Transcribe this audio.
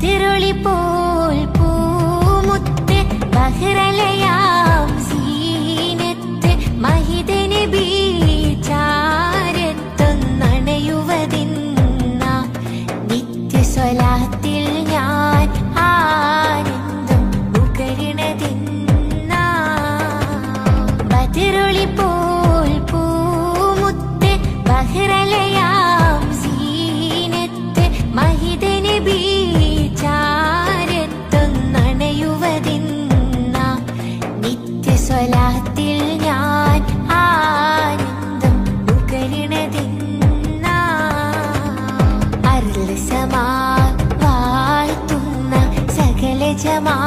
ബദിറുളി പോൽ പൂമുത്ത് ബഹ്റലയാം സീനത്ത് മഹിദ നബി ചാരത്തൊന്നണയുവതിന്ന നിത്യസ്വലാത്തിൽ ഞാൻ ആനന്ദം ഉകരണതിന്ന ബദിറുളി പോൽ പൂമുത്ത് ബഹ്റലയാം സീനത്ത് മഹിദ നബി ചാരത്തൊന്നണയുവതിന്ന നിത്യസ്വലാത്തിൽ ഞാൻ ആനന്ദം ഉകരണതിന്ന അർള് സമാ വാഴ്ത്തുന്ന സകല ജമാ